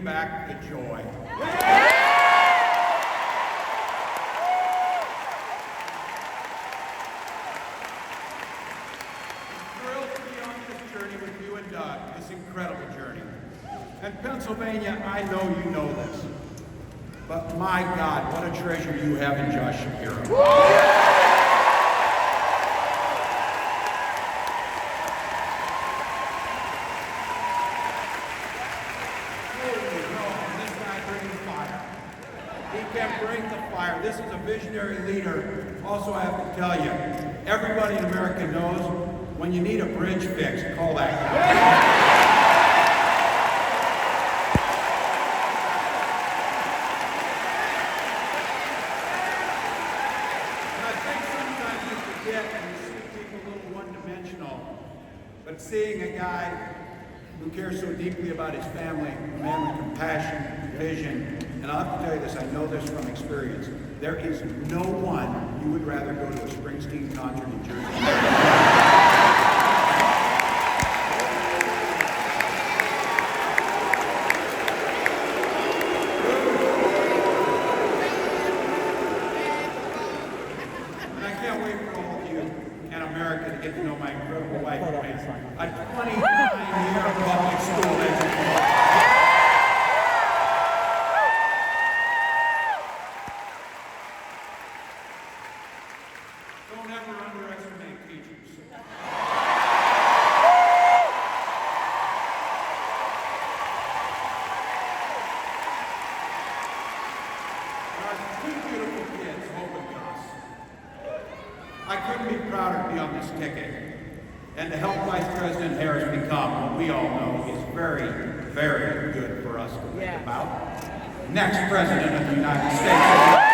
bring back the joy. I'm thrilled to be on this journey with you and Doug, this incredible journey. And Pennsylvania, I know you know this, but my God, what a treasure you have in Josh Shapiro. This is a visionary leader. Also, I have to tell you, everybody in America knows when you need a bridge fixed, call that guy. And I think sometimes you forget and you see people a little one-dimensional, but seeing a guy who cares so deeply about his family, a man with compassion, vision, and I'll have to tell you this, I know this from experience. There is no one you would rather go to a Springsteen concert in Jersey. And I can't wait for all of you and America to get to know my incredible wife, Wayne. A 29-year public school education. Don't ever underestimate teachers. Our two beautiful kids, Hope and Gus. I couldn't be prouder to be on this ticket and to help Vice President Harris become what we all know is very, very good for us to think about. Next President of the United States.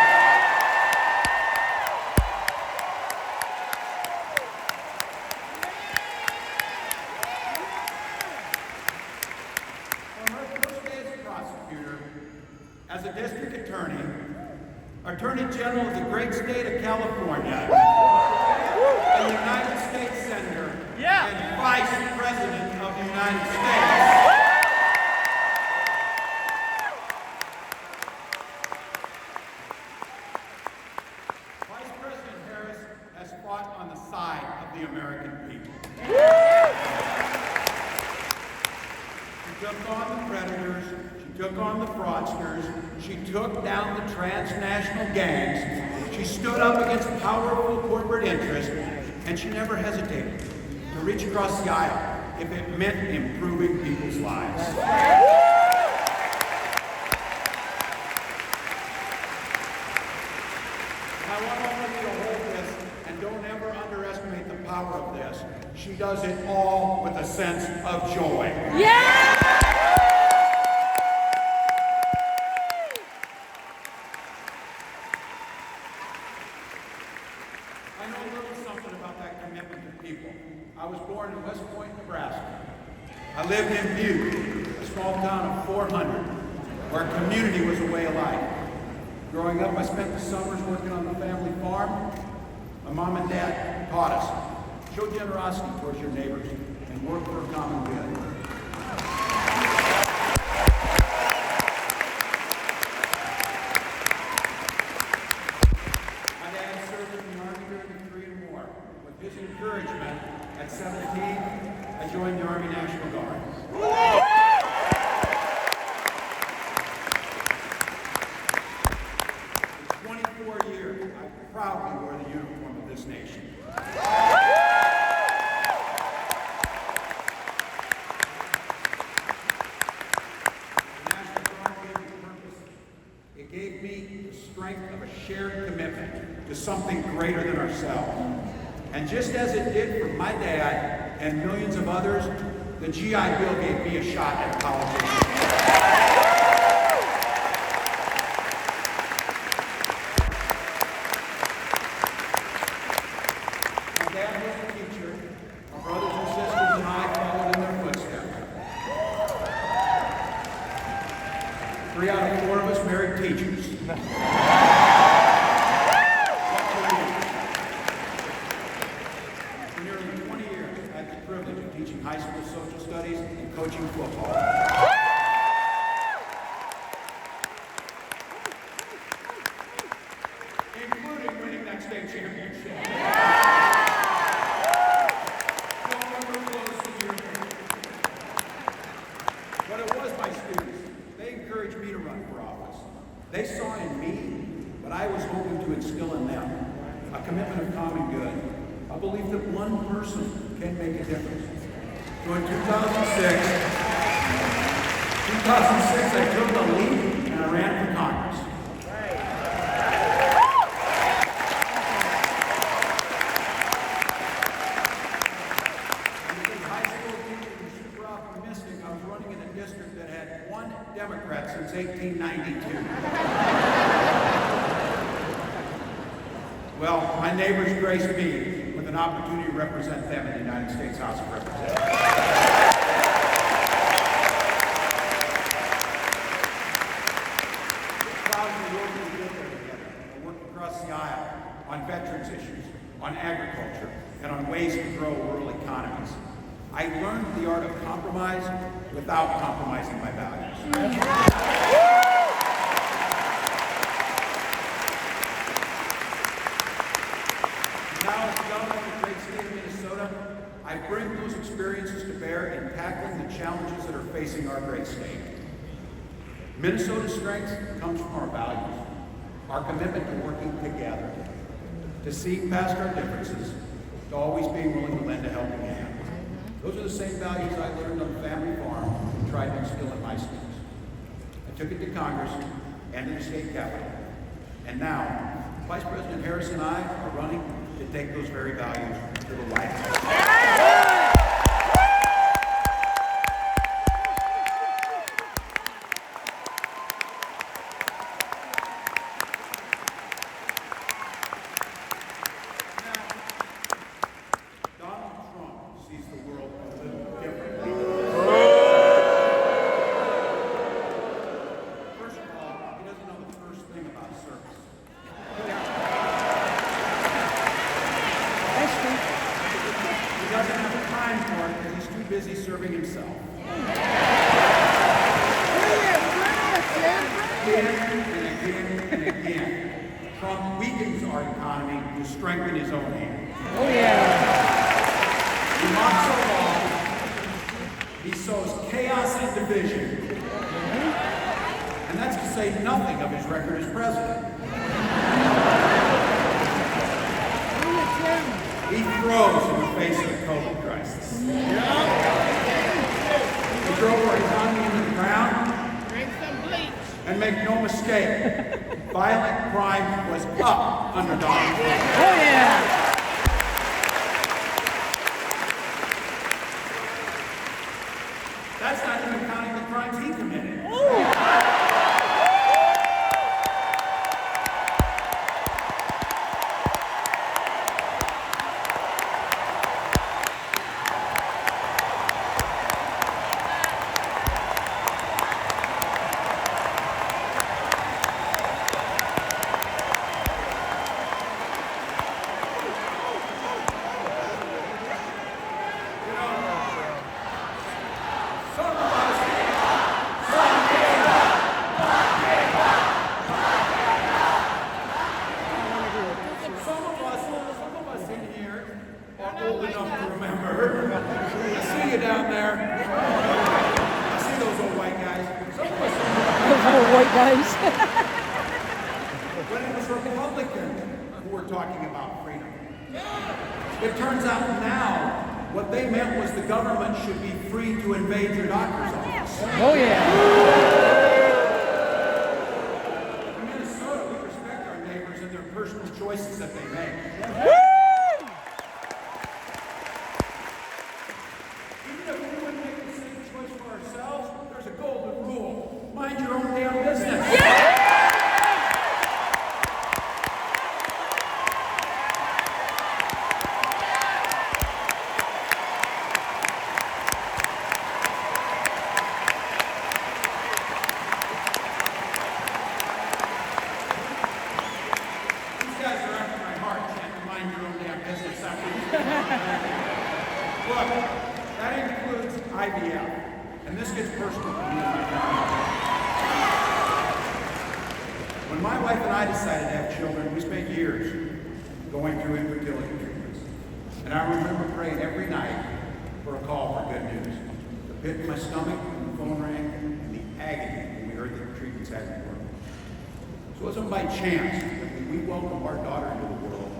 As a district attorney, Attorney General of the great state of California, a United States Senator, and Vice President of the United States. Vice President Harris has fought on the side of the American people. She took on the predators, she took on the fraudsters, she took down the transnational gangs, she stood up against powerful corporate interests, and she never hesitated to reach across the aisle if it meant improving people's lives. I want all of you to hold this, and don't ever underestimate the power of this. She does it all with a sense of joy. Yeah! I know a little something about that commitment to people. I was born in West Point, Nebraska. I lived in Butte, a small town of 400, where community was a way of life. Growing up, I spent the summers working on the family farm. My mom and dad taught us, show generosity towards your neighbors and work for a common good. His encouragement, at 17, I joined the Army National Guard. 24 years, I proudly wore the uniform of this nation. The National Guard gave me purpose. It gave me the strength of a shared commitment to something greater than ourselves. And just as it did for my dad and millions of others, the GI Bill gave me a shot at politics. My dad was a teacher. My brothers and sisters and I followed in their footsteps. 3 out of 4 of us married teachers. Teaching high school social studies and coaching football. me, but I was hoping to instill in them a commitment of common good, a belief that one person can make a difference. So in 2006, I took the lead and I ran for Congress. Because high school teachers were super optimistic, I was running in a district that had one Democrat since 1892. Well, my neighbors graced me with an opportunity to represent them in the United States House of Representatives. The aisle on veterans issues, on agriculture, and on ways to grow rural economies. I learned the art of compromise without compromising my values. Now, as governor of the great state of Minnesota, I bring those experiences to bear in tackling the challenges that are facing our great state. Minnesota's strength comes from our values. Our commitment to working together, to see past our differences, to always being willing to lend a helping hand. Those are the same values I learned on the family farm and tried to instill in my students. I took it to Congress and to the state capitol. And now, Vice President Harris and I are running to take those very values to the White House. Busy serving himself. Again and again, Trump weakens our economy to strengthen his own hand. Oh, yeah. He sows chaos and division. And that's to say nothing of his record as president. He throws in the face of the COVID crisis. He drove our economy into the ground. And make no mistake, violent crime was up under Donald Trump. Oh, yeah. That's not even counting the crimes he committed. Old enough to remember. I see you down there. I see those old white guys. Some of us Those little white guys. when it was Republicans who were talking about freedom. It turns out now what they meant was the government should be free to invade your doctor's office. Oh, yeah. In Minnesota, we respect our neighbors and their personal choices that they make. There's a golden rule. Mind your own damn business. These guys are after my heart. Can't mind your own damn business after Look, that includes IVF. And this gets personal for me and my family. When my wife and I decided to have children, we spent years going through infertility treatments. And I remember praying every night for a call for good news. The pit in my stomach when the phone rang, and the agony when we heard that the treatments hadn't worked. So it wasn't by chance that when we welcomed our daughter into the world,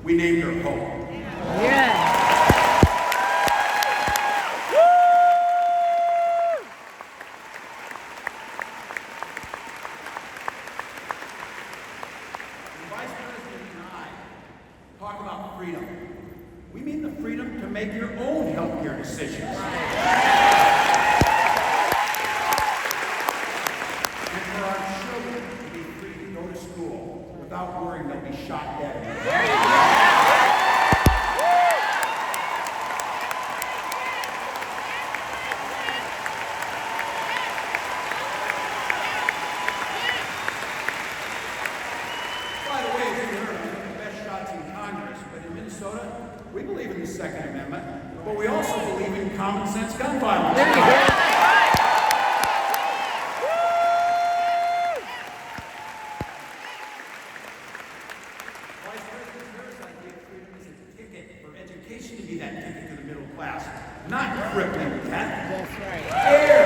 we named her Hope. Yeah. Vice President and I talk about freedom. We mean the freedom to make your own healthcare decisions. And for our children to be free to go to school without worrying they'll be shot dead. There you go. By the way, as you heard, I'm the best shots in Congress, but in Minnesota, we believe in the Second Amendment, but we also believe in common sense gun violence. There you go. Vice President Harris' idea of freedom is a ticket for education to be that ticket to the middle class, not crippling debt. That's right. Air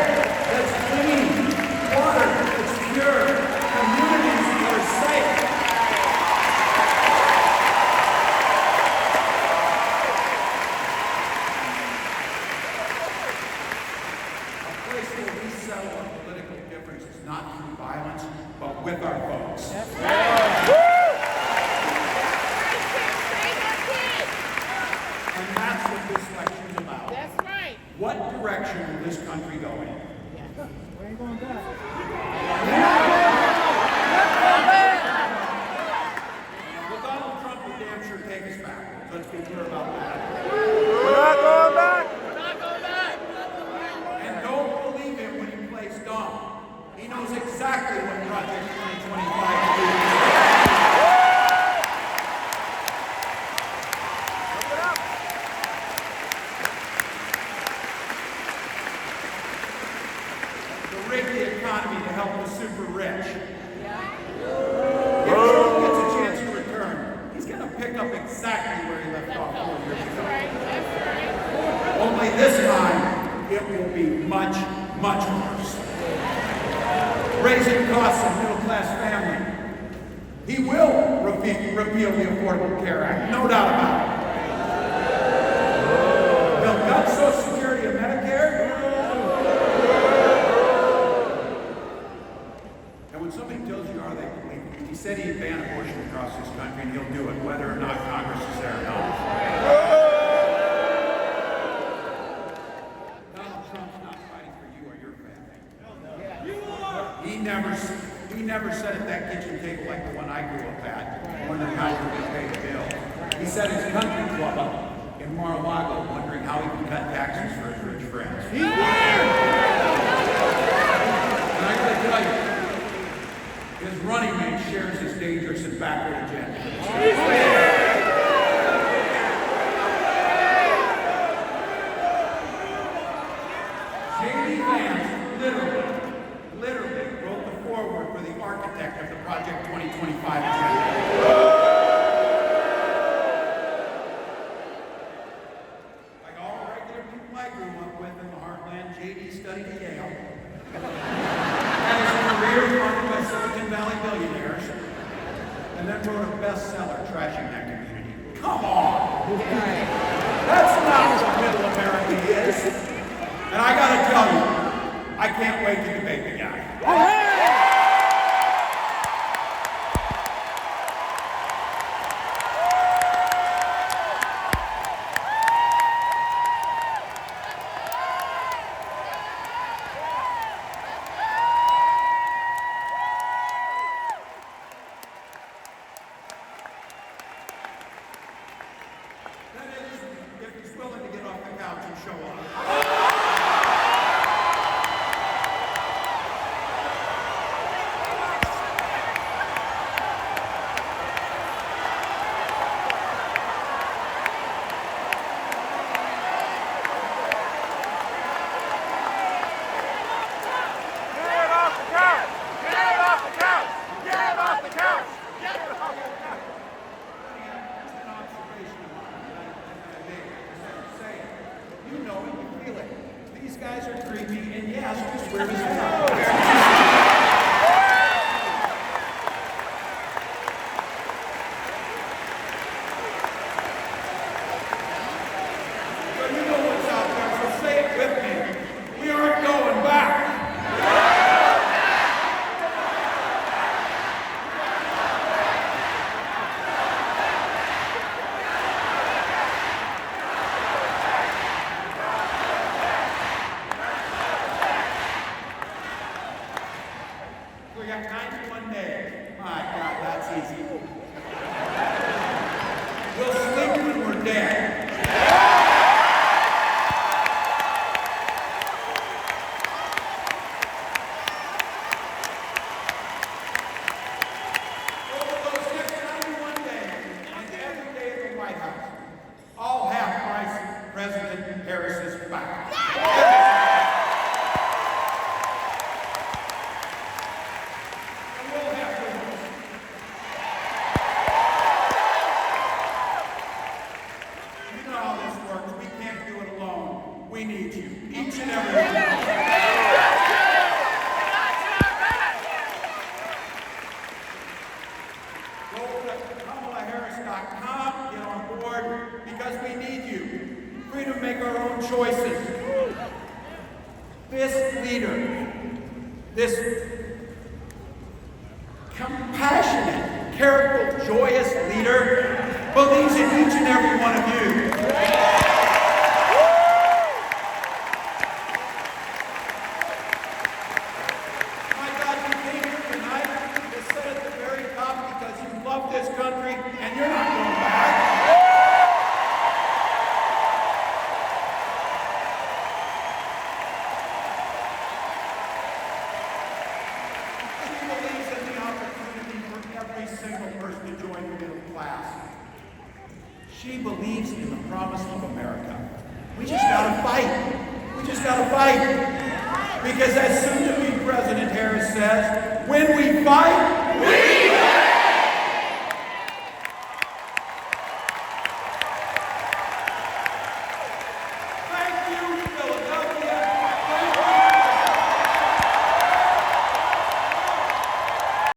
that's clean, water that's pure, communities that are safe. A place where we settle our political differences not through violence, but with our votes. That's right. And that's what this election is about. That's right. What direction will this country go in? We ain't going back. Well, Donald Trump will damn sure take us back. Let's be clear about that. We're not going back. We're not going back. And don't believe him when he plays dumb. He knows exactly what Project 2025 is doing. To rig the economy to help the super rich. If Trump gets a chance to return, he's going to pick up exactly where he left off 4 years That's ago. right. That's right. Only this time, it will be much, much worse. Raising costs of middle-class family. He will repeal the Affordable Care Act, no doubt about it. He'll cut Social Security and Medicare. And when somebody tells you, are they believe him? He said he'd ban abortion across this country, and he'll do it, whether or not Congress is there or not. Donald Trump's not fighting for you or your family. He never sat at that kitchen table like the one I grew up at, wondering how he could pay the bill. He sat at his country club up in Mar-a-Lago, wondering how he could cut taxes for his rich friends. And I gotta tell you, his running mate shares his dangerous and backward agenda. JD Vance literally wrote the foreword for the architect of the Project 2025 agenda. Like all regular people I grew up with in the heartland, JD studied at Yale. Had his career funded by Silicon Valley billionaires, and then wrote a bestseller trashing that community. Come on! That's not what middle America is. And I gotta tell you, I can't wait to debate the guy. That is, if he's willing to get off the couch and show up. Get off the couch. Get off the couch. Get off the couch. Just an observation of mine that I made. Say it. You know it, you feel it. These guys are creepy, and yes, just weird as hell. Go to KamalaHarris.com, get on board, because we need you. Freedom to make our own choices. This leader, this compassionate, character, joyous leader, believes in each and every one of you. My God, you came here tonight to sit at the very top because you love this country and you're not going back. She believes in the opportunity for every single person to join the middle class. She believes in the promise of America. We just gotta fight. We just gotta fight. Because as soon-to-be President Harris says, when we fight,